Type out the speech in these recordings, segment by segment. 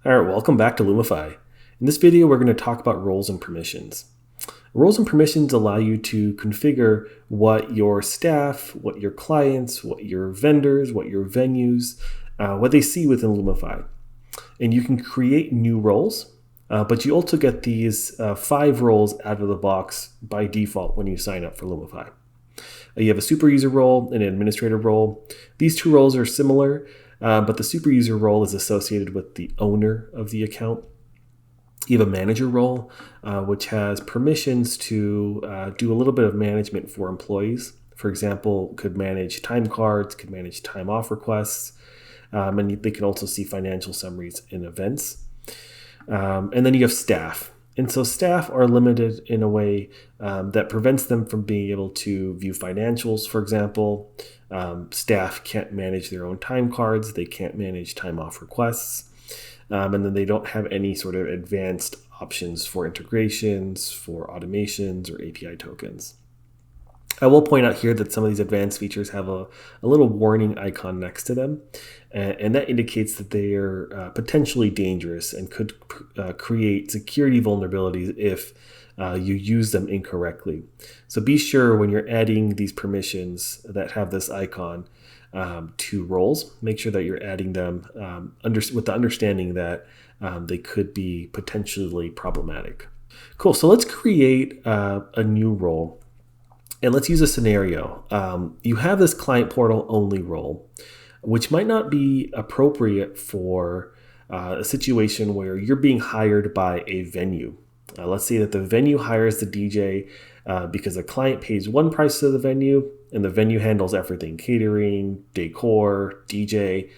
All right, welcome back to Lumify. In this video, we're going to talk about roles and permissions. Roles and permissions allow you to configure what your staff, what your clients, what your vendors, what your venues, what they see within Lumify. And you can create new roles, but you also get these 5 roles out of the box by default when you sign up for Lumify. You have a super user role and an administrator role. These 2 roles are similar, but the super user role is associated with the owner of the account. You have a manager role, which has permissions to do a little bit of management for employees. For example, could manage time cards, could manage time off requests, and they can also see financial summaries in events. And then you have staff. And so staff are limited in a way that prevents them from being able to view financials, for example. Staff can't manage their own time cards. They can't manage time off requests. And then they don't have any sort of advanced options for integrations, for automations, or API tokens. I will point out here that some of these advanced features have a little warning icon next to them, and that indicates that they are potentially dangerous and could create security vulnerabilities if you use them incorrectly. So be sure when you're adding these permissions that have this icon to roles, make sure that you're adding them with the understanding that they could be potentially problematic. Cool, so let's create a new role. And let's use a scenario. You have this client portal only role, which might not be appropriate for a situation where you're being hired by a venue. Let's say that the venue hires the DJ because the client pays one price to the venue and the venue handles everything: catering, decor, DJ.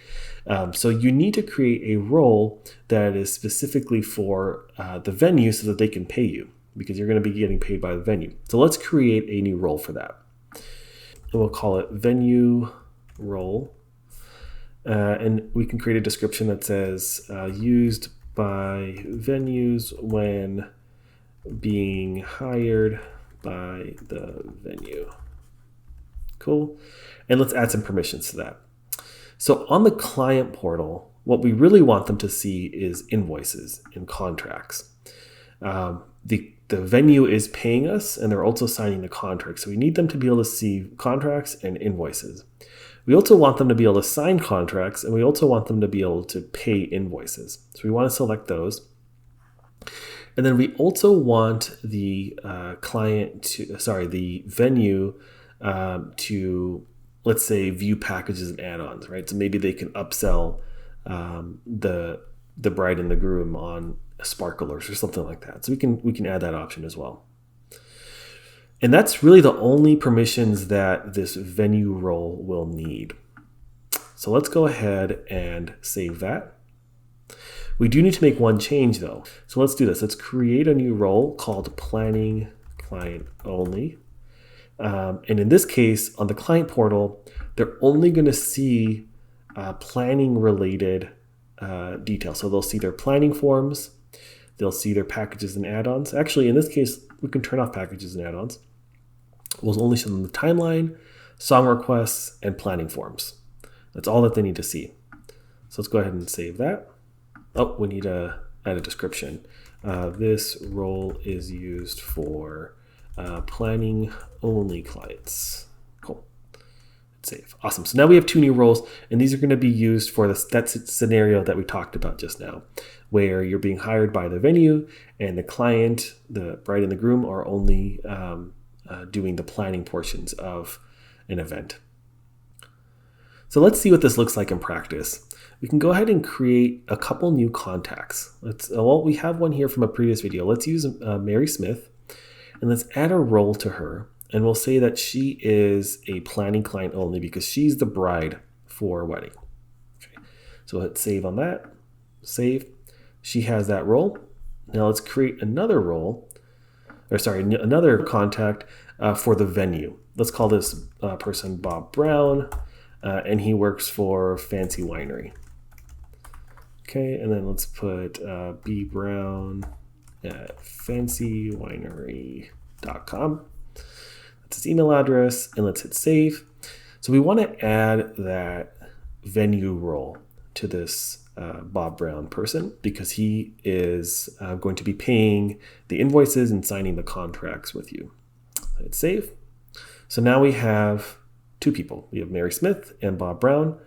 So you need to create a role that is specifically for the venue so that they can pay you, because you're going to be getting paid by the venue. So let's create a new role for that. And we'll call it venue role. And we can create a description that says used by venues when being hired by the venue. Cool. And let's add some permissions to that. So on the client portal, what we really want them to see is invoices and contracts. The venue is paying us and they're also signing the contract. So we need them to be able to see contracts and invoices. We also want them to be able to sign contracts, and we also want them to be able to pay invoices. So we want to select those. And then we also want the the venue to, let's say, view packages and add-ons, right? So maybe they can upsell the bride and the groom on sparklers or something like that. So we can add that option as well. And that's really the only permissions that this venue role will need. So let's go ahead and save that. We do need to make one change though. So let's do this. Let's create a new role called planning client only. And in this case, on the client portal, they're only going to see planning related details. So they'll see their planning forms. They'll see their packages and add-ons. Actually, in this case, we can turn off packages and add-ons. We'll only show them the timeline, song requests, and planning forms. That's all that they need to see. So let's go ahead and save that. Oh, we need to add a description. This role is used for planning only clients. Cool. Save. Awesome. So now we have 2 new roles, and these are going to be used for that scenario that we talked about just now, where you're being hired by the venue and the client, the bride and the groom, are only doing the planning portions of an event. So let's see what this looks like in practice. We can go ahead and create a couple new contacts. We have one here from a previous video. Let's use Mary Smith, and let's add a role to her. And we'll say that she is a planning client only because she's the bride for a wedding. Okay. So let's save on that. Save. She has that role. Now let's create another contact for the venue. Let's call this person Bob Brown, and he works for Fancy Winery. Okay, and then let's put B Brown at fancywinery.com. That's his email address, and let's hit save. So we want to add that venue role to this Bob Brown person because he is going to be paying the invoices and signing the contracts with you. Hit save. So now we have two people. We have Mary Smith and Bob Brown,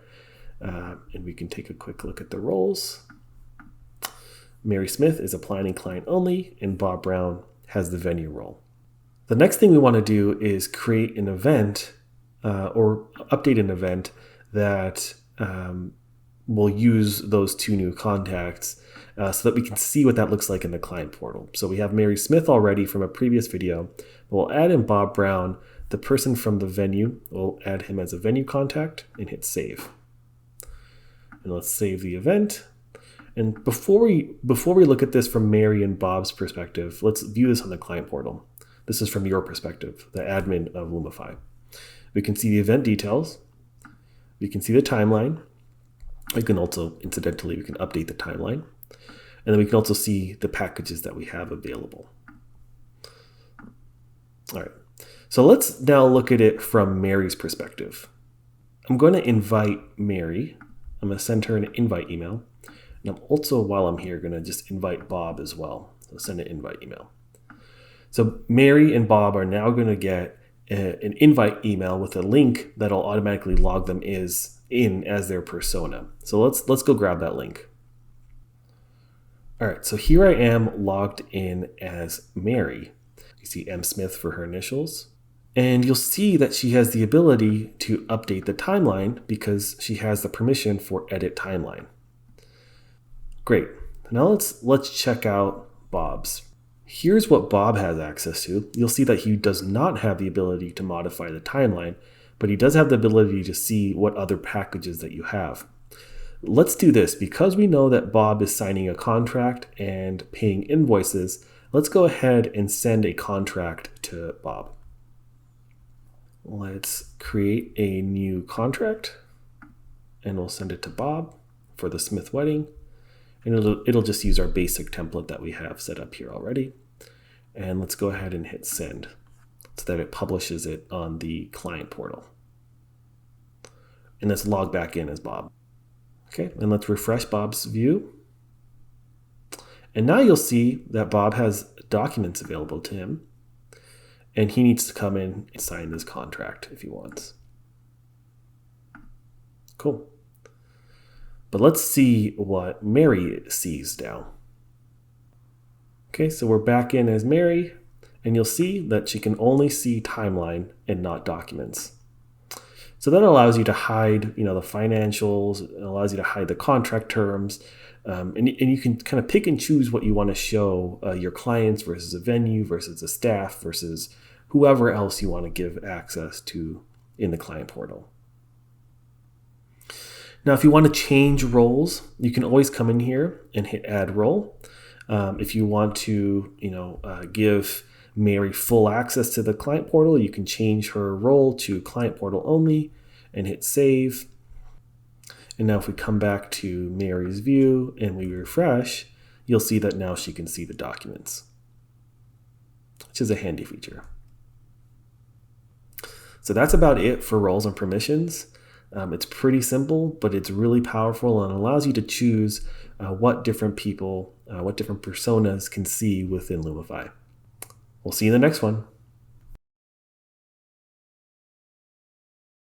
and we can take a quick look at the roles. Mary Smith is a planning client only, and Bob Brown has the venue role. The next thing we want to do is create an event or update an event that will use those two new contacts so that we can see what that looks like in the client portal. So we have Mary Smith already from a previous video. We'll add in Bob Brown, the person from the venue. We'll add him as a venue contact and hit save. And let's save the event. And before we look at this from Mary and Bob's perspective, let's view this on the client portal. This is from your perspective, the admin of Lumify. We can see the event details. We can see the timeline. We can also, incidentally, we can update the timeline. And then we can also see the packages that we have available. All right, so let's now look at it from Mary's perspective. I'm going to invite Mary. I'm going to send her an invite email. And I'm also, while I'm here, going to just invite Bob as well. So send an invite email. So Mary and Bob are now going to get an invite email with a link that'll automatically log them in as their persona. So let's go grab that link. All right, so here I am logged in as Mary. You see M. Smith for her initials. And you'll see that she has the ability to update the timeline because she has the permission for edit timeline. Great. Now let's check out Bob's. Here's what Bob has access to. You'll see that he does not have the ability to modify the timeline, but he does have the ability to see what other packages that you have. Let's do this. Because we know that Bob is signing a contract and paying invoices, let's go ahead and send a contract to Bob. Let's create a new contract and we'll send it to Bob for the Smith wedding. And it'll just use our basic template that we have set up here already. And let's go ahead and hit send so that it publishes it on the client portal. And let's log back in as Bob. Okay, and let's refresh Bob's view. And now you'll see that Bob has documents available to him. And he needs to come in and sign this contract if he wants. Cool. But let's see what Mary sees now. Okay, so we're back in as Mary, and you'll see that she can only see timeline and not documents. So that allows you to hide, the financials. It allows you to hide the contract terms, and you can kind of pick and choose what you want to show your clients versus a venue versus a staff versus whoever else you want to give access to in the client portal. Now, if you want to change roles, you can always come in here and hit add role. If you want to, give Mary full access to the client portal, you can change her role to client portal only and hit save. And now if we come back to Mary's view and we refresh, you'll see that now she can see the documents, which is a handy feature. So that's about it for roles and permissions. It's pretty simple, but it's really powerful and allows you to choose what different people, what different personas can see within Lumify. We'll see you in the next one.